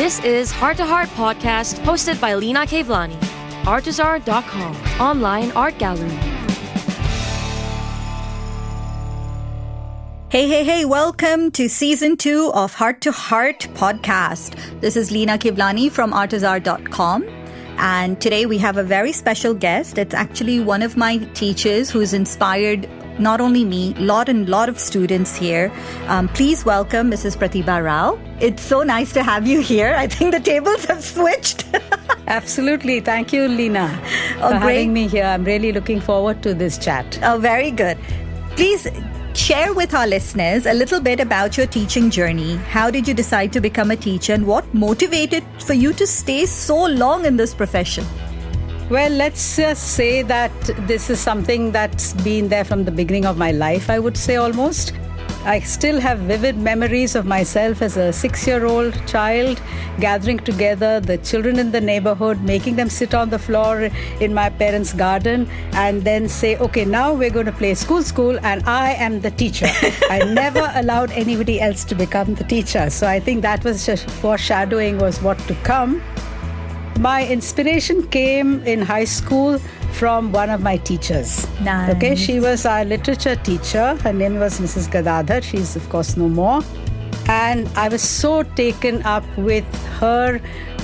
This is Heart to Heart podcast hosted by Lina Kevlani. Artezaar.com, online art gallery. Hey, welcome to Season 2 of Heart to Heart podcast. This is Lina Kevlani from Artezaar.com. And today we have a very special guest. It's actually one of my teachers who's inspired not only me, lot of students here. Please welcome Mrs. Pratibha Rao. It's so nice to have you here. I think the tables have switched. Absolutely. Thank you, Lina, for having me here. I'm really looking forward to this chat. Oh, very good. Please share with our listeners a little bit about your teaching journey. How did you decide to become a teacher and what motivated for you to stay so long in this profession? Well, let's just say that this is something that's been there from the beginning of my life, I would say almost. I still have vivid memories of myself as a 6-year-old child, gathering together the children in the neighborhood, making them sit on the floor in my parents' garden, and then say, okay, now we're going to play school, and I am the teacher. I never allowed anybody else to become the teacher. So I think that was just foreshadowing was what to come. My inspiration came in high school from one of my teachers. Nice. Okay, she was our literature teacher. Her name was Mrs. Gadadhar. She's, of course, no more. And I was so taken up with her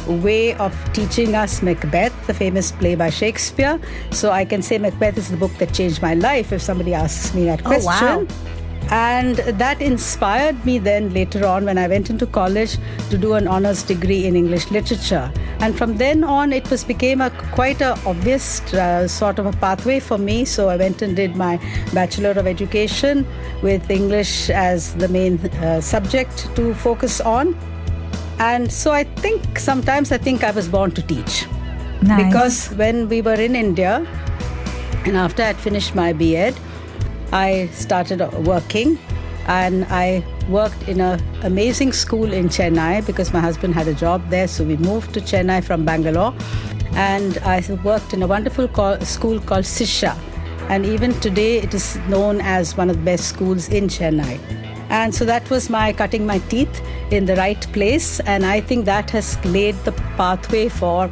way of teaching us Macbeth, the famous play by Shakespeare. So I can say Macbeth is the book that changed my life if somebody asks me that question. Wow. And that inspired me then later on when I went into college to do an honors degree in English literature. And from then on, it became quite an obvious sort of a pathway for me. So I went and did my Bachelor of Education with English as the main subject to focus on. And so I think I was born to teach. Nice. Because when we were in India, and after I'd finished my B.Ed, I started working, and I worked in an amazing school in Chennai because my husband had a job there. So we moved to Chennai from Bangalore, and I worked in a wonderful school called Sisha. And even today, it is known as one of the best schools in Chennai. And so that was my cutting my teeth in the right place. And I think that has laid the pathway for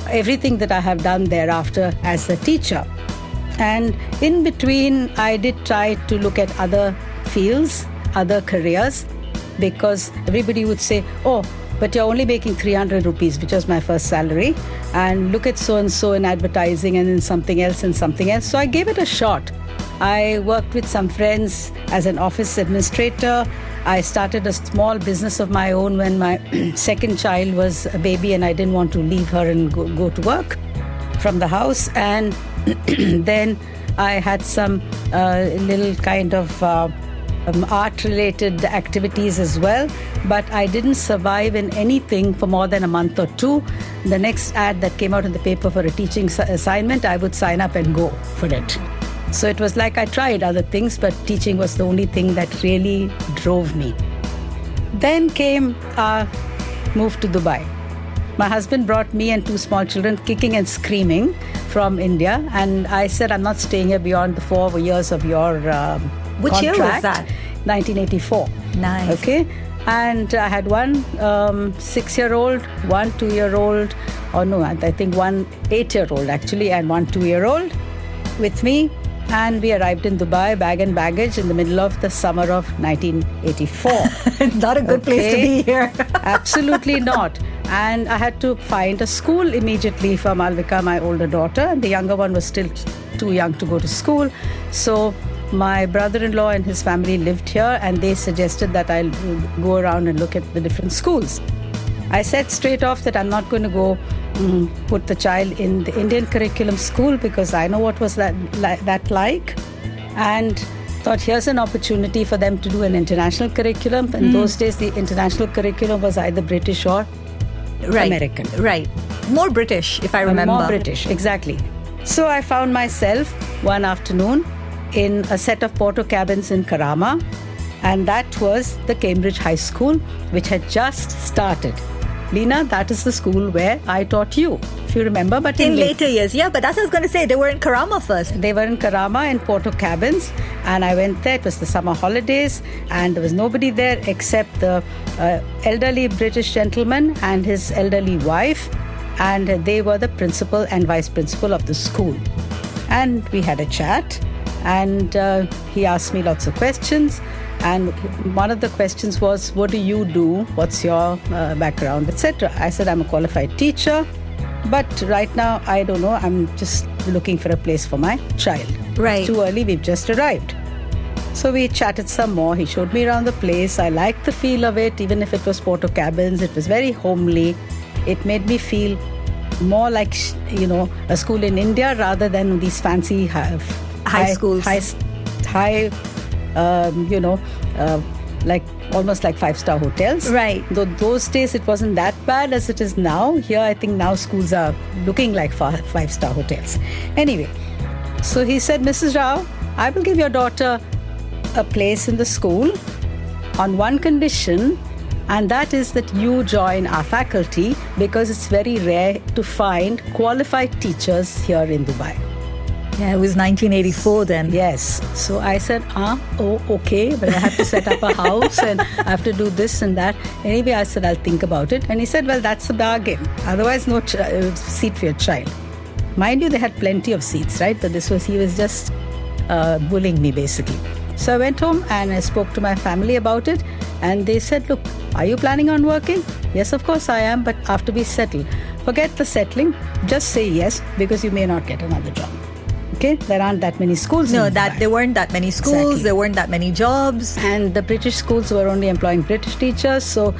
everything that I have done thereafter as a teacher. And in between, I did try to look at other fields, other careers, because everybody would say, oh, but you're only making 300 rupees, which was my first salary. And look at so-and-so in advertising and in something else and something else. So I gave it a shot. I worked with some friends as an office administrator. I started a small business of my own when my second child was a baby and I didn't want to leave her and go to work from the house. And then I had some little kind of art-related activities as well, but I didn't survive in anything for more than a month or two. The next ad that came out in the paper for a teaching assignment, I would sign up and go for it. So it was like I tried other things, but teaching was the only thing that really drove me. Then came our move to Dubai. My husband brought me and 2 small children kicking and screaming from India. And I said, I'm not staying here beyond the 4 years of your Which contract. year was that? 1984. Nice. Okay. And I had one 6-year-old, one 2-year-old, I think one 8-year-old actually, and one 2-year-old with me. And we arrived in Dubai, bag and baggage, in the middle of the summer of 1984. Not a good place to be here. Absolutely not. And I had to find a school immediately for Malvika, my older daughter. And the younger one was still too young to go to school. So my brother-in-law and his family lived here, and they suggested that I'll go around and look at the different schools. I said straight off that I'm not going to go put the child in the Indian curriculum school because I know what was that like. And thought here's an opportunity for them to do an international curriculum. In those days, the international curriculum was either British or American. Right. More British, if I remember. More British, exactly. So I found myself one afternoon in a set of porter cabins in Karama, and that was the Cambridge High School, which had just started. Lina, that is the school where I taught you you remember, but in later years. Yeah, but that's what I was going to say. They were in Karama first. They were in Karama in Porto Cabins, and I went there. It was the summer holidays, and there was nobody there except the elderly British gentleman and his elderly wife, and they were the principal and vice principal of the school. And we had a chat, and he asked me lots of questions. And one of the questions was, what do you do? What's your background, etc.? I said, I'm a qualified teacher, but right now, I don't know. I'm just looking for a place for my child. Right. It's too early. We've just arrived. So we chatted some more. He showed me around the place. I liked the feel of it, even if it was Porto Cabins. It was very homely. It made me feel more like, a school in India rather than these fancy high schools. Like almost like 5-star hotels. Right. Though those days it wasn't that bad as it is now. Here I think now schools are looking like 5-star hotels. Anyway, so he said, Mrs. Rao, I will give your daughter a place in the school on one condition, and that is that you join our faculty, because it's very rare to find qualified teachers here in Dubai. Yeah, it was 1984 then. Yes. So I said, okay, but I have to set up a house and I have to do this and that. Anyway, I said, I'll think about it. And he said, well, that's a bargain. Otherwise, no seat for your child. Mind you, they had plenty of seats, right? But he was just bullying me, basically. So I went home and I spoke to my family about it. And they said, look, are you planning on working? Yes, of course I am, but after we settle. Forget the settling. Just say yes, because you may not get another job. Okay, there aren't that many schools. There weren't that many schools. Exactly. There weren't that many jobs, and the British schools were only employing British teachers. So,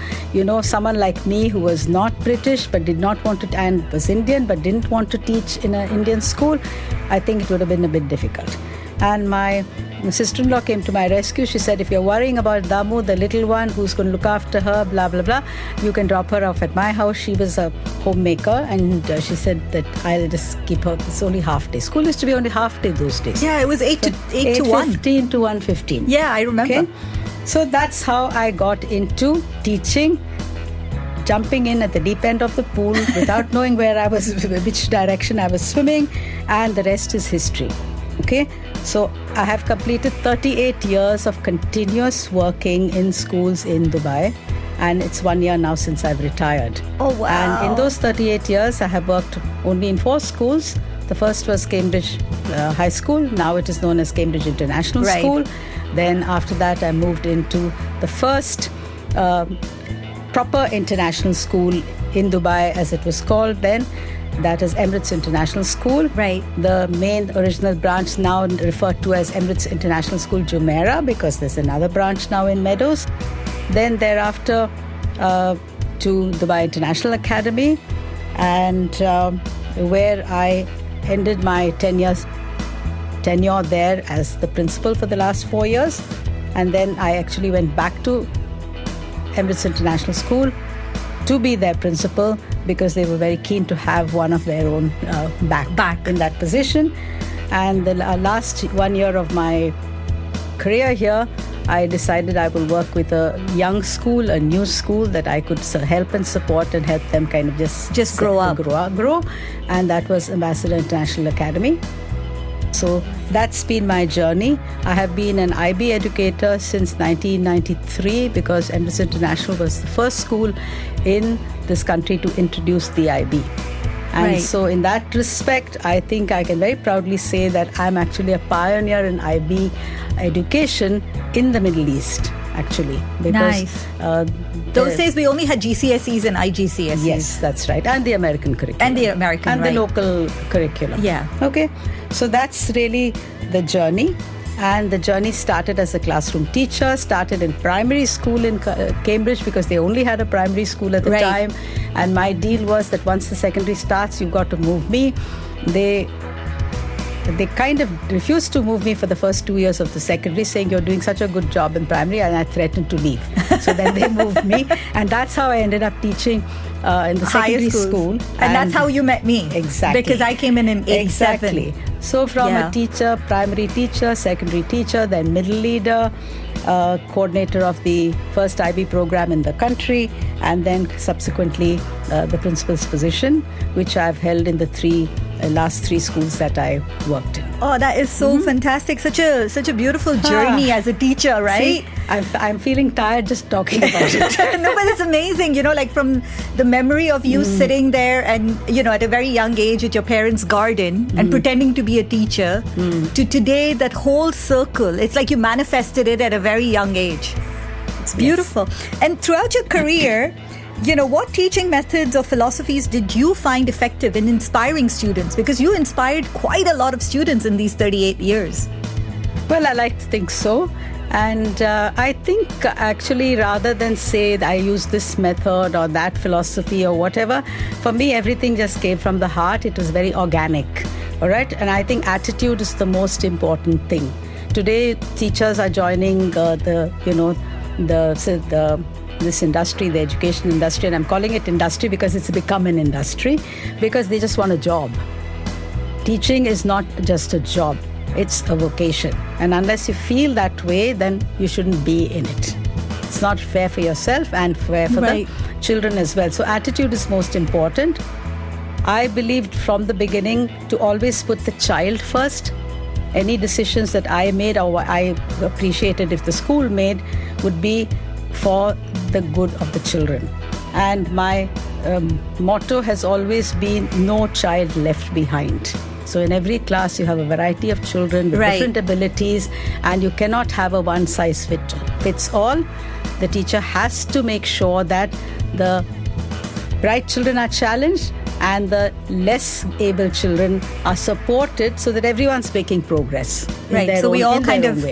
someone like me who was not British but did not want to, and was Indian but didn't want to teach in an Indian school, I think it would have been a bit difficult. And my sister-in-law came to my rescue. She said, if you're worrying about Damu, the little one who's going to look after her, blah, blah, blah, you can drop her off at my house. She was a homemaker, and she said that I'll just keep her. It's only half day. School used to be only half day those days. Yeah, it was 8 to 1. 8:15 to 1:15. Yeah, I remember. Okay? So that's how I got into teaching, jumping in at the deep end of the pool without knowing which direction I was swimming, and the rest is history. Okay, so I have completed 38 years of continuous working in schools in Dubai, and it's 1 year now since I've retired. Oh, wow. And in those 38 years, I have worked only in 4 schools. The first was Cambridge High School. Now it is known as Cambridge International School. Then after that, I moved into the first proper international school in Dubai, as it was called then. That is Emirates International School. Right. The main original branch now referred to as Emirates International School Jumeirah, because there's another branch now in Meadows. Then thereafter to Dubai International Academy, and where I ended my tenure there as the principal for the last 4 years. And then I actually went back to Emirates International School to be their principal, because they were very keen to have one of their own back in that position. And the last 1 year of my career here, I decided I will work with a young school, a new school that I could help and support and help them kind of just grow up. Grow. And that was Ambassador International Academy. So that's been my journey. I have been an IB educator since 1993, because Emirates International was the first school in this country to introduce the IB. And so in that respect, I think I can very proudly say that I'm actually a pioneer in IB education in the Middle East, actually. Because, nice. Those days we only had GCSEs and IGCSEs. Yes, that's right. And the American curriculum. And the local curriculum. Yeah. Okay. So that's really the journey. And the journey started as a classroom teacher, started in primary school in Cambridge, because they only had a primary school at the time. And my deal was that once the secondary starts, you've got to move me. They kind of refused to move me for the first 2 years of the secondary, saying you're doing such a good job in primary, and I threatened to leave. So then they moved me, and that's how I ended up teaching in the secondary school. And that's how you met me. Exactly. Because I came in 87. Exactly. So from a teacher, primary teacher, secondary teacher, then middle leader, coordinator of the first IB program in the country, and then subsequently the principal's position, which I've held in the last three schools that I worked in. Oh, that is so fantastic. Such a beautiful journey as a teacher, right? See, I'm feeling tired just talking about it. No, but it's amazing, like from the memory of you sitting there and, at a very young age at your parents' garden and pretending to be a teacher to today, that whole circle, it's like you manifested it at a very young age. It's beautiful. Yes. And throughout your career, what teaching methods or philosophies did you find effective in inspiring students? Because you inspired quite a lot of students in these 38 years. Well, I like to think so. And I think actually rather than say that I use this method or that philosophy or whatever, for me, everything just came from the heart. It was very organic. All right. And I think attitude is the most important thing. Today, teachers are joining this industry, the education industry, and I'm calling it industry because it's become an industry, because they just want a job. Teaching is not just a job, it's a vocation. And unless you feel that way, then you shouldn't be in it. It's not fair for yourself and fair for the children as well. So attitude is most important. I believed from the beginning to always put the child first. Any decisions that I made or I appreciated if the school made would be for the good of the children. And my motto has always been no child left behind. So in every class you have a variety of children with different abilities, and you cannot have a one-size-fits all. The teacher has to make sure that the bright children are challenged and the less able children are supported, so that everyone's making progress. So we all kind of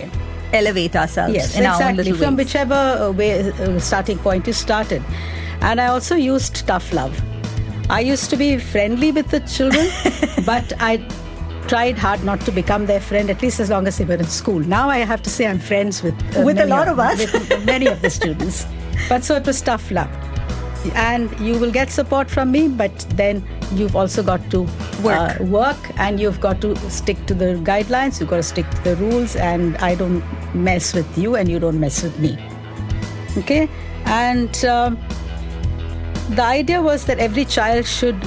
elevate ourselves in our own little ways. From whichever starting point you started. And I also used tough love. I used to be friendly with the children, but I tried hard not to become their friend, at least as long as they were in school. Now I have to say I'm friends with a lot of us. With many of the students. But so it was tough love. And you will get support from me, but then you've also got to work, and you've got to stick to the guidelines, you've got to stick to the rules, and I don't mess with you and you don't mess with me. Okay? And the idea was that every child should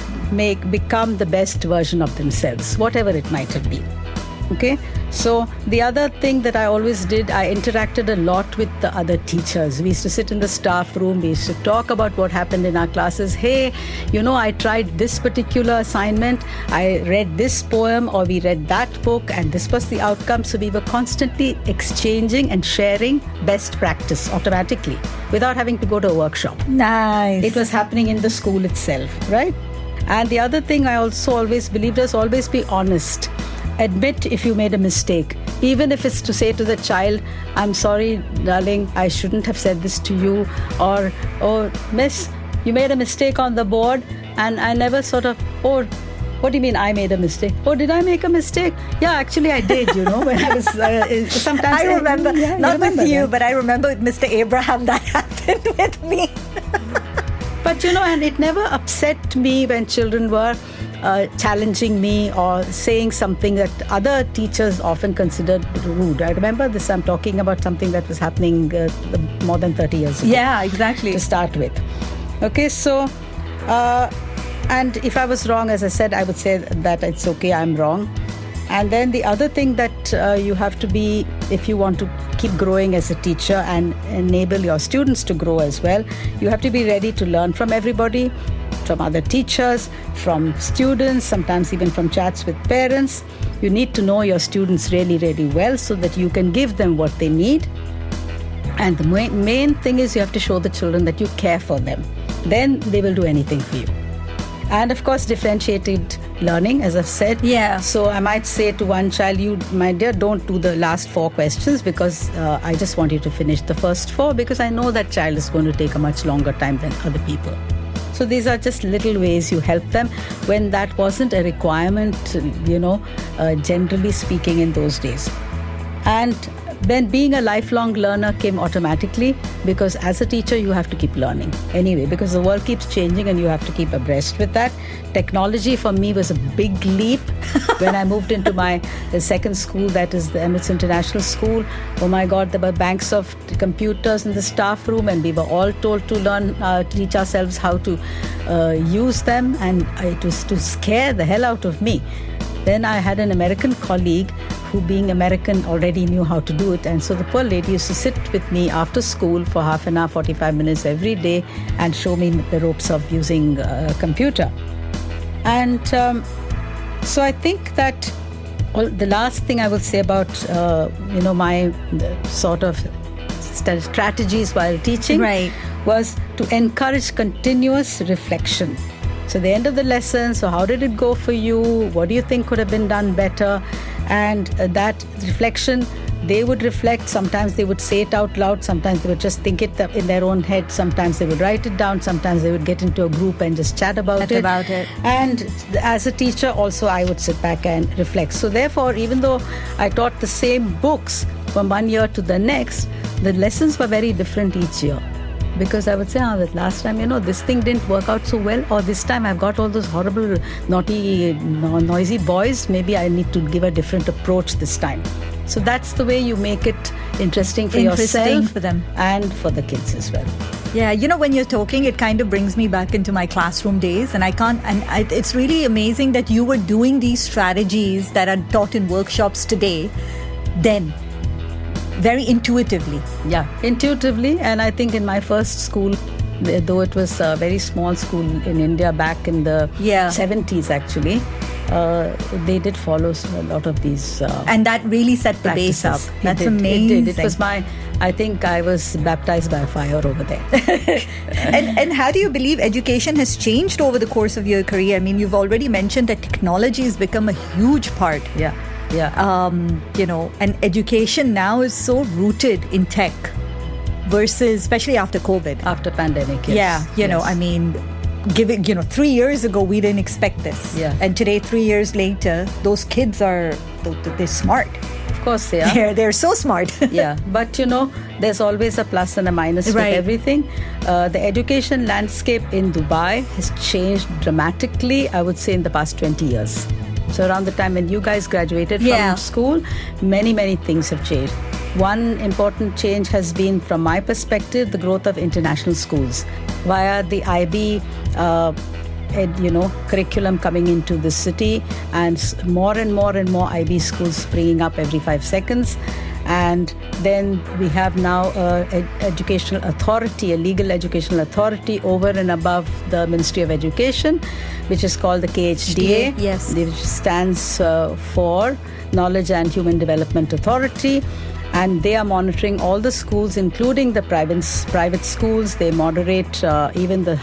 become the best version of themselves, whatever it might have been. Okay? So the other thing that I always did, I interacted a lot with the other teachers. We used to sit in the staff room. We used to talk about what happened in our classes. Hey, I tried this particular assignment. I read this poem, or we read that book, and this was the outcome. So we were constantly exchanging and sharing best practice automatically without having to go to a workshop. Nice. It was happening in the school itself, right? And the other thing I also always believed was always be honest. Admit if you made a mistake, even if it's to say to the child, I'm sorry, darling, I shouldn't have said this to you, or, oh, miss, you made a mistake on the board, and I never what do you mean I made a mistake? Oh, did I make a mistake? Yeah, actually I did, when I was, sometimes. I remember, not with you, but I remember with Mr. Abraham that happened with me. But, and it never upset me when children were challenging me or saying something that other teachers often considered rude. I remember this, I'm talking about something that was happening more than 30 years ago. Yeah, exactly. To start with. Okay, so, and if I was wrong, as I said, I would say that it's okay, I'm wrong. And then the other thing that you have to be, if you want to keep growing as a teacher and enable your students to grow as well, you have to be ready to learn from everybody, from other teachers, from students, sometimes even from chats with parents. You need to know your students really, really well so that you can give them what they need. And the main thing is you have to show the children that you care for them. Then they will do anything for you. And of course, differentiated learning, as I've said. Yeah. So I might say to one child, you, my dear, don't do the last 4 questions because I just want you to finish the first 4 because I know that child is going to take a much longer time than other people. So these are just little ways you help them when that wasn't a requirement, generally speaking in those days. And then being a lifelong learner came automatically, because as a teacher you have to keep learning anyway, because the world keeps changing and you have to keep abreast with that. Technology for me was a big leap when I moved into my second school, that is the Emirates International School. Oh my God, there were banks of computers in the staff room, and we were all told to teach ourselves how to use them, and it was to scare the hell out of me. Then I had an American colleague who, being American, already knew how to do it. And so the poor lady used to sit with me after school for half an hour, 45 minutes every day, and show me the ropes of using a computer. And so I think that the last thing I will say about, my sort of strategies while teaching was to encourage continuous reflection. So the end of the lesson, so how did it go for you? What do you think could have been done better? And that reflection, they would reflect. Sometimes they would say it out loud. Sometimes they would just think it in their own head. Sometimes they would write it down. Sometimes they would get into a group and just chat about it. And as a teacher also, I would sit back and reflect. So therefore, even though I taught the same books from one year to the next, the lessons were very different each year. Because I would say, last time, this thing didn't work out so well, or this time I've got all those horrible, naughty, noisy boys. Maybe I need to give a different approach this time. So that's the way you make it interesting for yourself, for them, and for the kids as well. Yeah, when you're talking, it kind of brings me back into my classroom days, and it's really amazing that you were doing these strategies that are taught in workshops today, then. Very intuitively. Yeah, intuitively. And I think in my first school, though it was a very small school in India back in the 70s actually, they did follow a lot of these and that really set the practices. base up. That's amazing. It was I think I was baptized by fire over there. And how do you believe education has changed over the course of your career? I mean, you've already mentioned that technology has become a huge part. Yeah. And education now is so rooted in tech versus, especially after COVID. After pandemic, yes. Yeah, I mean, 3 years ago, we didn't expect this. Yeah. And today, 3 years later, those kids they're smart. Of course they are. They're so smart. Yeah, but there's always a plus and a minus with everything. The education landscape in Dubai has changed dramatically, I would say, in the past 20 years. So around the time when you guys graduated from school, many, many things have changed. One important change has been, from my perspective, the growth of international schools via the IB curriculum coming into the city, and more and more IB schools springing up every 5 seconds. And then we have now an educational authority, a legal educational authority over and above the Ministry of Education, which is called the KHDA, which stands for Knowledge and Human Development Authority. And they are monitoring all the schools, including the private schools. They moderate even the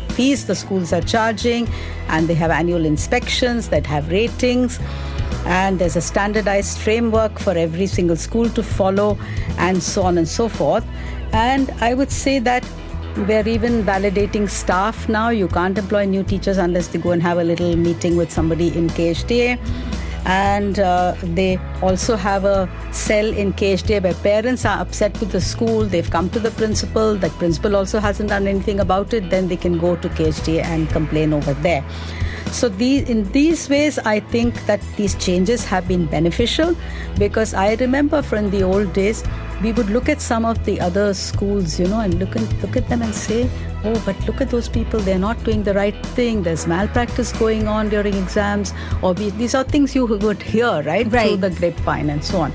fees the schools are charging, and they have annual inspections that have ratings. And there's a standardized framework for every single school to follow, and so on and so forth. And I would say that we're even validating staff now. You can't employ new teachers unless they go and have a little meeting with somebody in KHDA. And they also have a cell in KHDA where parents are upset with the school. They've come to the principal. The principal also hasn't done anything about it. Then they can go to KHDA and complain over there. So in these ways, I think that these changes have been beneficial, because I remember from the old days, we would look at some of the other schools, and look at them and say, oh, but look at those people, they're not doing the right thing. There's malpractice going on during exams. Or these are things you would hear, right? Through the grapevine and so on.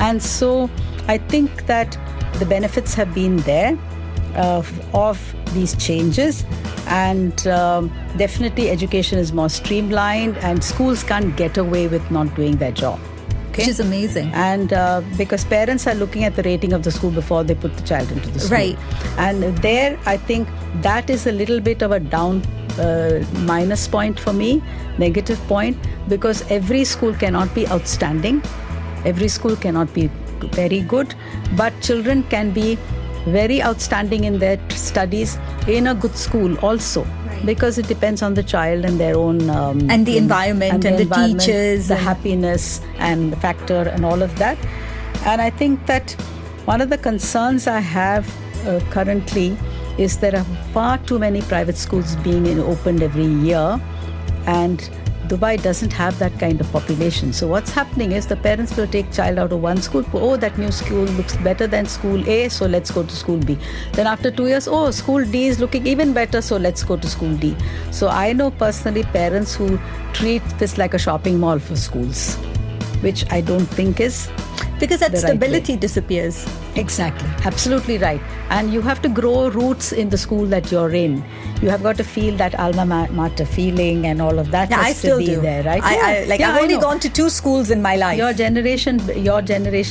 And so I think that the benefits have been there of these changes. And definitely education is more streamlined, and schools can't get away with not doing their job. Okay? Which is amazing. And because parents are looking at the rating of the school before they put the child into the school. Right. And there, I think that is a little bit of a minus point for me, negative point, because every school cannot be outstanding. Every school cannot be very good, but children can be very outstanding in their studies in a good school also. Because it depends on the child and their own and the environment and the teachers, the happiness and the factor and all of that. And I think that one of the concerns I have currently is there are far too many private schools being opened every year, and Dubai doesn't have that kind of population. So what's happening is the parents will take child out of one school. Oh, that new school looks better than school A, so let's go to school B. Then after 2 years, oh, school D is looking even better, so let's go to school D. So I know personally parents who treat this like a shopping mall for schools, which I don't think is because that stability right disappears. Exactly. Absolutely right. And you have to grow roots in the school that you're in. You have got to feel that alma mater feeling and all of that. Yeah, I still do. There, right? I've only gone to 2 schools in my life. Your generation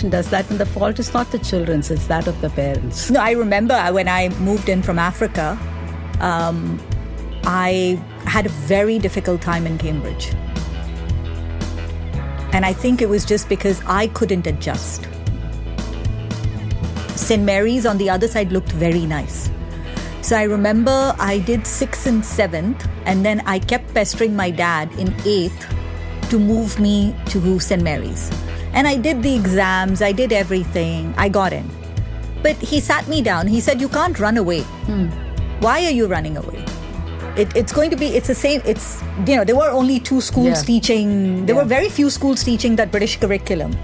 does that, and the fault is not the children's, it's that of the parents. No, I remember when I moved in from Africa, I had a very difficult time in Cambridge. And I think it was just because I couldn't adjust. St. Mary's on the other side looked very nice. So I remember I did 6th and 7th, and then I kept pestering my dad in 8th to move me to St. Mary's. And I did the exams, I did everything, I got in. But he sat me down, he said, you can't run away. Why are you running away? It's the same, there were only 2 schools teaching, there were very few schools teaching that British curriculum.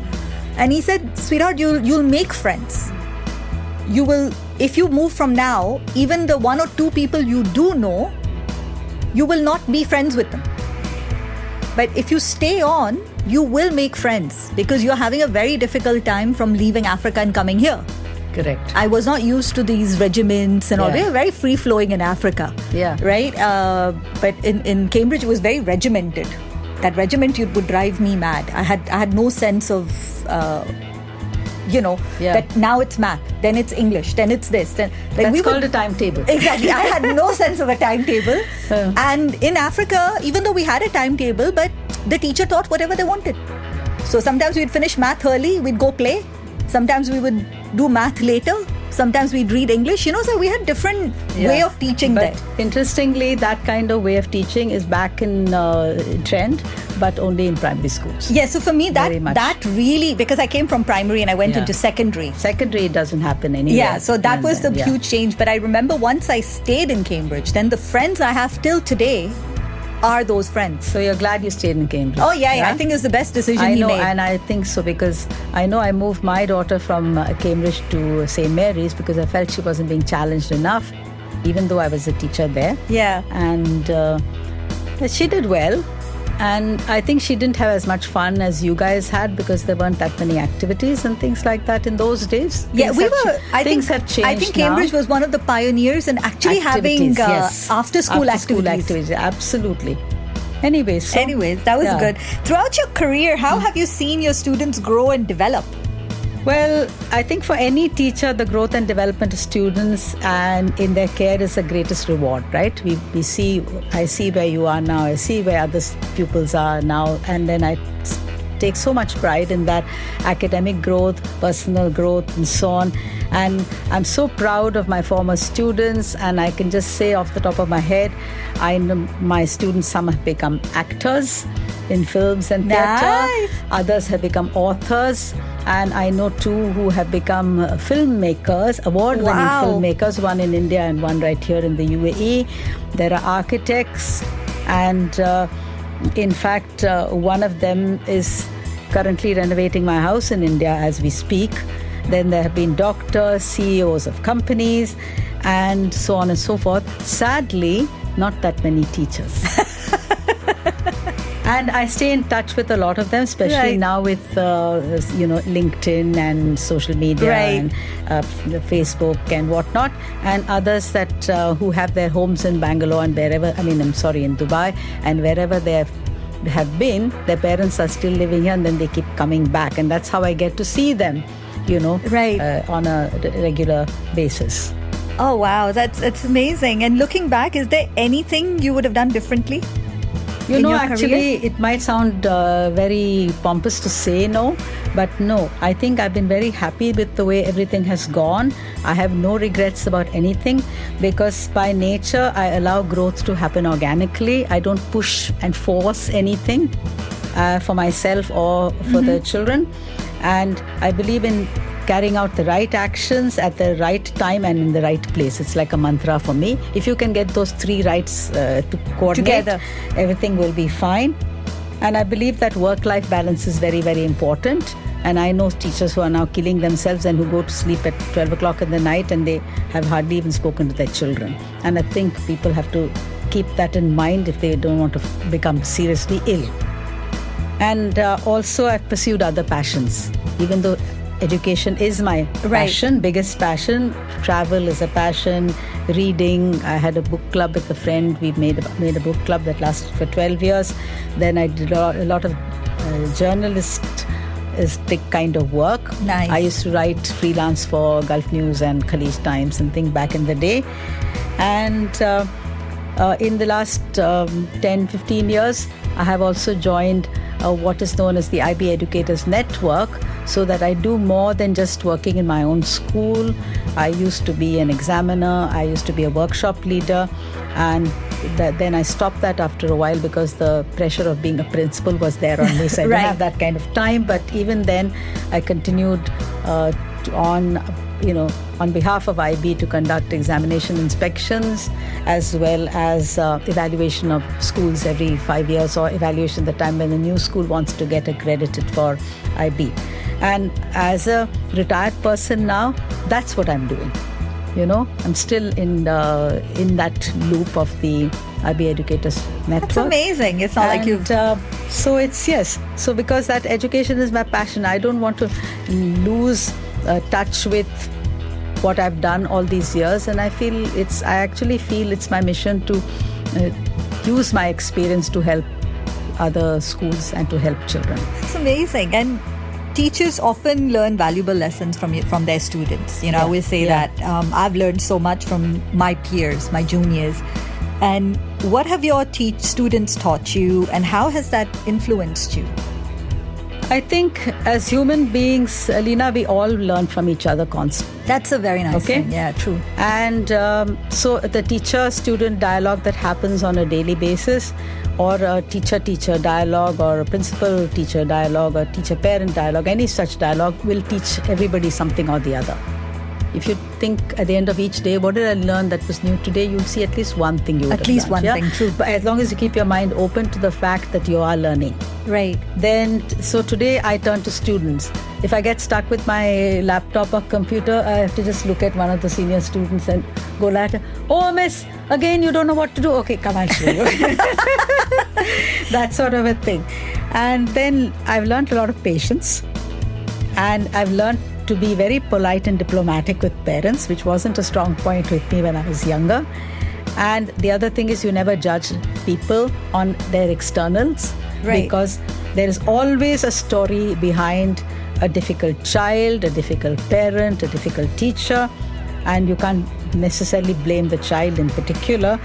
And he said, sweetheart, you'll make friends. You will, if you move from now, even the 1 or 2 people you do know, you will not be friends with them. But if you stay on, you will make friends because you're having a very difficult time from leaving Africa and coming here. Correct. I was not used to these regiments and all. They were very free-flowing in Africa. Yeah. Right? But in Cambridge, it was very regimented. That regiment would drive me mad. I had no sense of, that now it's math, then it's English, then it's this. That's called a timetable. Exactly. I had no sense of a timetable. And in Africa, even though we had a timetable, but the teacher taught whatever they wanted. So sometimes we'd finish math early, we'd go play. Sometimes we would do math later. Sometimes we'd read English. So we had different way of teaching there. Interestingly, that kind of way of teaching is back in trend, but only in primary schools. Yeah, so for me, that really, because I came from primary and I went into secondary. Secondary doesn't happen anywhere. Yeah, so that was the huge change. But I remember once I stayed in Cambridge, then the friends I have till today are those friends. So you're glad you stayed in Cambridge? Oh, yeah. I think it was the best decision he made. And I think so because I know I moved my daughter from Cambridge to St. Mary's because I felt she wasn't being challenged enough, even though I was a teacher there. Yeah. And she did well. And I think she didn't have as much fun as you guys had because there weren't that many activities and things like that in those days. Things have changed. I think Cambridge was one of the pioneers in actually having after-school activities. Absolutely. Anyways, that was good. Throughout your career, how have you seen your students grow and develop? Well, I think for any teacher, the growth and development of students and in their care is the greatest reward, right? I see where you are now, I see where other pupils are now, and then I take so much pride in that academic growth, personal growth, and so on. And I'm so proud of my former students, and I can just say off the top of my head, I know my students, some have become actors in films and theatre, others have become authors. And I know 2 who have become filmmakers, award-winning filmmakers, one in India and one right here in the UAE. There are architects, and in fact, one of them is currently renovating my house in India as we speak. Then there have been doctors, CEOs of companies, and so on and so forth. Sadly, not that many teachers. And I stay in touch with a lot of them, especially now with LinkedIn and social media and Facebook and whatnot, and others that who have their homes in Bangalore and in Dubai, and wherever they have been, their parents are still living here, and then they keep coming back, and that's how I get to see them, on a regular basis. Oh wow, that's amazing. And looking back, is there anything you would have done differently? Actually, it might sound very pompous to say no, but no, I think I've been very happy with the way everything has gone. I have no regrets about anything because by nature, I allow growth to happen organically. I don't push and force anything for myself or for the children. And I believe in carrying out the right actions at the right time and in the right place. It's like a mantra for me. If you can get those three rights to coordinate, together, everything will be fine. And I believe that work-life balance is very, very important. And I know teachers who are now killing themselves and who go to sleep at 12 o'clock in the night and they have hardly even spoken to their children. And I think people have to keep that in mind if they don't want to become seriously ill. And also I've pursued other passions. Even though education is my passion, biggest passion, travel is a passion, reading. I had a book club with a friend. We made a book club that lasted for 12 years. Then I did a lot of journalistic kind of work. Nice. I used to write freelance for Gulf News and Khalij Times and things back in the day. And in the last 10-15 years, I have also joined what is known as the IB Educators Network, so that I do more than just working in my own school. I used to be an examiner, I used to be a workshop leader, and then I stopped that after a while because the pressure of being a principal was there on me, so I didn't have that kind of time. But even then, I continued on behalf of IB to conduct examination inspections as well as evaluation of schools every 5 years, or evaluation the time when a new school wants to get accredited for IB. And as a retired person now, that's what I'm doing. I'm still in that loop of the IB Educators Network. That's amazing. It's not like you've... So it's, yes. So because that education is my passion, I don't want to lose touch with what I've done all these years. And I actually feel it's my mission to use my experience to help other schools and to help children. It's amazing. And teachers often learn valuable lessons from their students. I always say that I've learned so much from my peers, my juniors. And what have your students taught you, and how has that influenced you? I think as human beings, Leena, we all learn from each other constantly. That's a very nice thing. Yeah, true. And so the teacher-student dialogue that happens on a daily basis, or a teacher-teacher dialogue, or a principal-teacher dialogue, or teacher-parent dialogue, any such dialogue will teach everybody something or the other. If you think at the end of each day, what did I learn that was new today, you'll see at least one thing you would have learned. At least one thing, true. But as long as you keep your mind open to the fact that you are learning. Right. Then, so today I turn to students. If I get stuck with my laptop or computer, I have to just look at one of the senior students and go later, "Oh, miss, again you don't know what to do. Okay, come, I'll show you." That sort of a thing. And then I've learned a lot of patience. And I've learned to be very polite and diplomatic with parents, which wasn't a strong point with me when I was younger. And the other thing is, you never judge people on their externals, because there is always a story behind a difficult child, a difficult parent, a difficult teacher, and you can't necessarily blame the child in particular.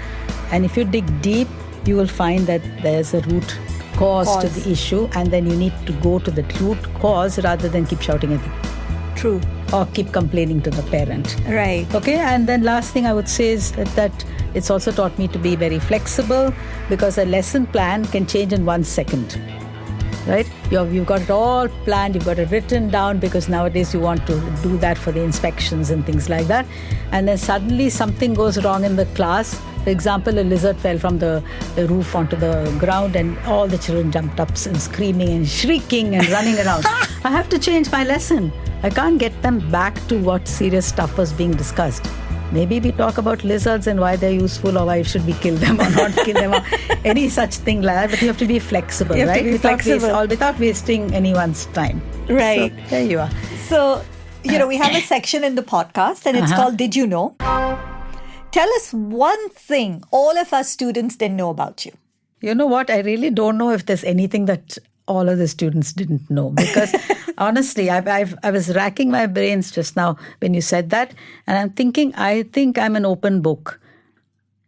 And if you dig deep, you will find that there's a root cause to the issue, and then you need to go to the root cause rather than keep shouting at them. True. Or keep complaining to the parent. Right. Okay, and then last thing I would say is that it's also taught me to be very flexible, because a lesson plan can change in 1 second. Right? You've got it all planned, you've got it written down, because nowadays you want to do that for the inspections and things like that. And then suddenly something goes wrong in the class. For example, a lizard fell from the roof onto the ground, and all the children jumped up and screaming and shrieking and running around. I have to change my lesson. I can't get them back to what serious stuff was being discussed. Maybe we talk about lizards and why they're useful, or why should we kill them or not kill them, or any such thing like that. But you have to be flexible, you have right? To be flexible. Without wasting anyone's time. Right. So, there you are. So, we have a section in the podcast, and it's called Did You Know? Tell us one thing all of us students didn't know about you. You know what? I really don't know if there's anything that all of the students didn't know, because honestly, I was racking my brains just now when you said that, and I'm thinking, I think I'm an open book.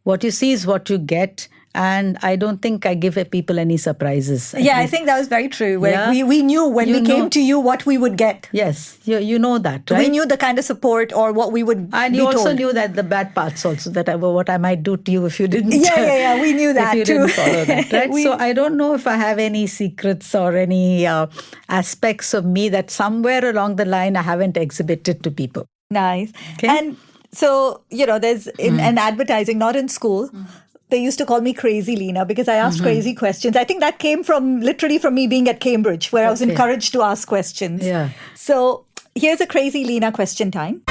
What you see is what you get, And I don't think I give people any surprises. Yeah, I think that was very true. Where Yeah. we knew when we came to you what we would get. Yes, you know that, right? We knew the kind of support or what we would And be you also told. knew that the bad parts also, that what I might do to you if you didn't. Yeah. We knew that if you too. didn't follow that, right? So I don't know if I have any secrets or any aspects of me that somewhere along the line I haven't exhibited to people. Nice. Okay. And so, there's in advertising, not in school, they used to call me Crazy Leena because I asked crazy questions. I think that came literally from me being at Cambridge, where I was encouraged to ask questions. Yeah. So here's a Crazy Leena question time.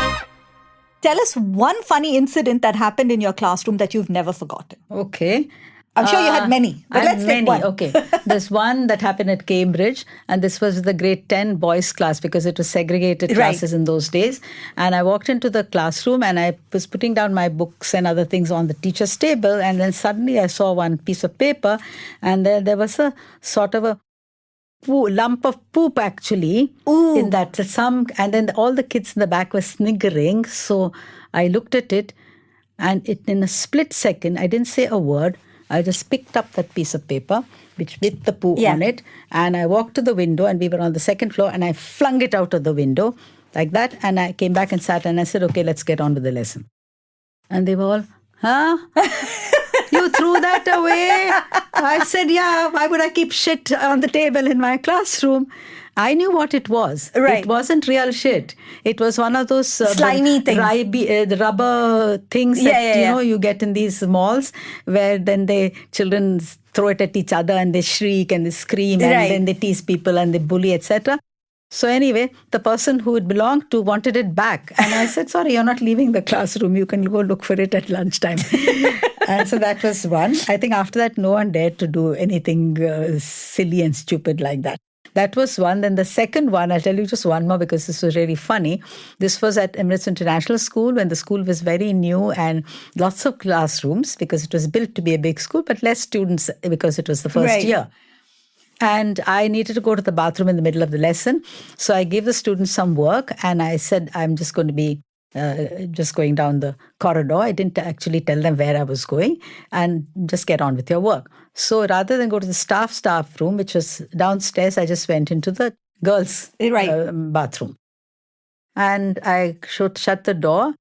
Tell us one funny incident that happened in your classroom that you've never forgotten. Okay. I'm sure you had many, but let's take one. Okay. There's one that happened at Cambridge, and this was the grade 10 boys class because it was segregated classes in those days. And I walked into the classroom and I was putting down my books and other things on the teacher's table. And then suddenly I saw one piece of paper, and there was a sort of a lump of poop actually in that. And then all the kids in the back were sniggering. So I looked at it, and in a split second, I didn't say a word. I just picked up that piece of paper, which with the poo on it, and I walked to the window, and we were on the second floor, and I flung it out of the window like that, and I came back and sat, and I said, okay, let's get on with the lesson. And they were all, huh? You threw that away? I said, yeah, why would I keep shit on the table in my classroom? I knew what it was. Right. It wasn't real shit. It was one of those slimy things, the rubber things that you get in these malls, where then children throw it at each other and they shriek and they scream and then they tease people and they bully, etc. So anyway, the person who it belonged to wanted it back, and I said, "Sorry, you're not leaving the classroom. You can go look for it at lunchtime." And so that was one. I think after that, no one dared to do anything silly and stupid like that. That was one. Then the second one, I'll tell you just one more because this was really funny. This was at Emirates International School when the school was very new and lots of classrooms because it was built to be a big school, but less students because it was the first year. And I needed to go to the bathroom in the middle of the lesson. So I gave the students some work and I said, I'm just going to be just going down the corridor. I didn't actually tell them where I was going, and just get on with your work. So rather than go to the staff room, which was downstairs, I just went into the girls' bathroom. And I shut the door.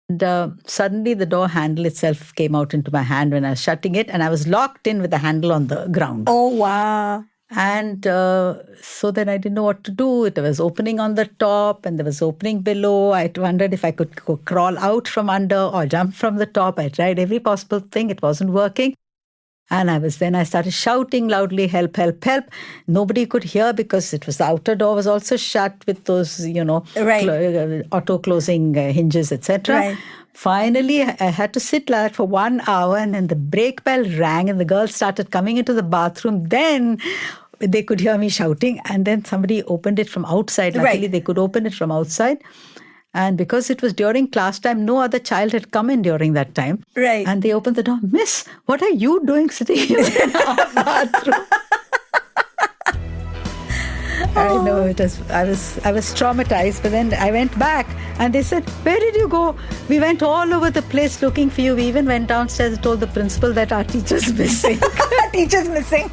And suddenly the door handle itself came out into my hand when I was shutting it, and I was locked in with the handle on the ground. Oh, wow. And so then I didn't know what to do. It was opening on the top and there was opening below. I wondered if I could crawl out from under or jump from the top. I tried every possible thing. It wasn't working. And I started shouting loudly, help, help, help. Nobody could hear because the outer door was also shut with those, auto-closing hinges, etc. Right. Finally, I had to sit like that for 1 hour, and then the brake bell rang and the girls started coming into the bathroom. Then they could hear me shouting, and then somebody opened it from outside. Luckily, they could open it from outside. And because it was during class time, no other child had come in during that time. Right. And they opened the door. Miss, what are you doing sitting in our bathroom? I know it was. I was traumatized, but then I went back and they said, "Where did you go? We went all over the place looking for you. We even went downstairs and told the principal that our teacher's missing." Teacher's missing.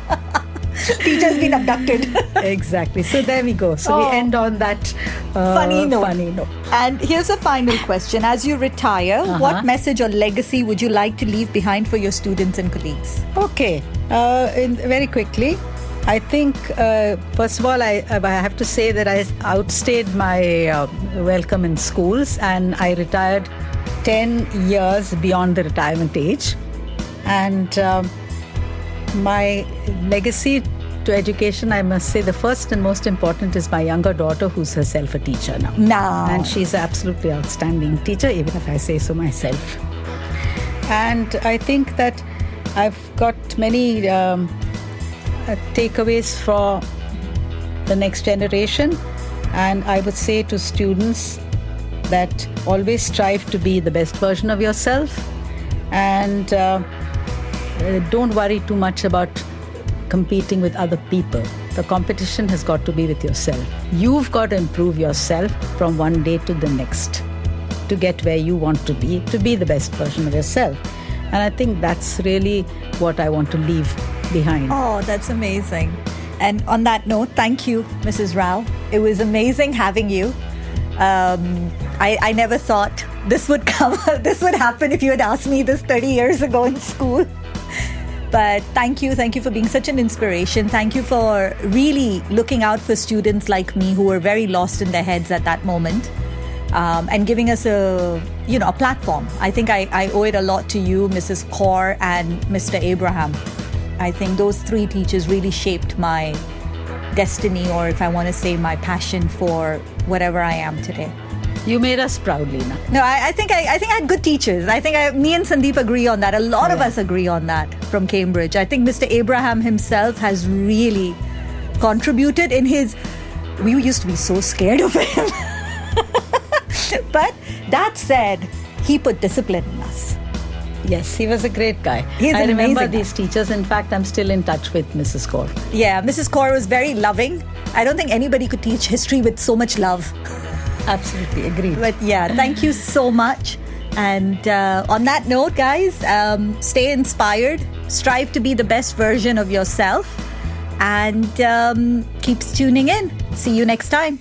Teacher's been abducted. Exactly. So there we go. So we end on that funny note. And here's a final question. As you retire, what message or legacy would you like to leave behind for your students and colleagues? Okay. Very quickly, I think, first of all, I have to say that I outstayed my welcome in schools, and I retired 10 years beyond the retirement age. And my legacy to education, I must say the first and most important is my younger daughter, who's herself a teacher now. And she's an absolutely outstanding teacher, even if I say so myself. And I think that I've got many takeaways for the next generation. And I would say to students that always strive to be the best version of yourself, and don't worry too much about competing with other people. The competition has got to be with yourself. You've got to improve yourself from one day to the next to get where you want to be the best version of yourself. And I think that's really what I want to leave behind. Oh, that's amazing. And on that note, thank you, Mrs. Rao. It was amazing having you. I never thought this would happen if you had asked me this 30 years ago in school. But thank you for being such an inspiration. Thank you for really looking out for students like me who were very lost in their heads at that moment, and giving us a platform. I think I owe it a lot to you, Mrs. Kaur and Mr. Abraham. I think those three teachers really shaped my destiny, or if I want to say my passion for whatever I am today. You made us proud, Leena. No, I think I had good teachers. I think me and Sandeep agree on that. A lot of us agree on that from Cambridge. I think Mr. Abraham himself has really contributed in his... We used to be so scared of him. But that said, he put discipline in us. Yes, he was a great guy. He's I an remember amazing these teachers. In fact, I'm still in touch with Mrs. Kaur. Yeah, Mrs. Kaur was very loving. I don't think anybody could teach history with so much love. Absolutely, agreed. But yeah, thank you so much. And on that note, guys, stay inspired. Strive to be the best version of yourself. And keep tuning in. See you next time.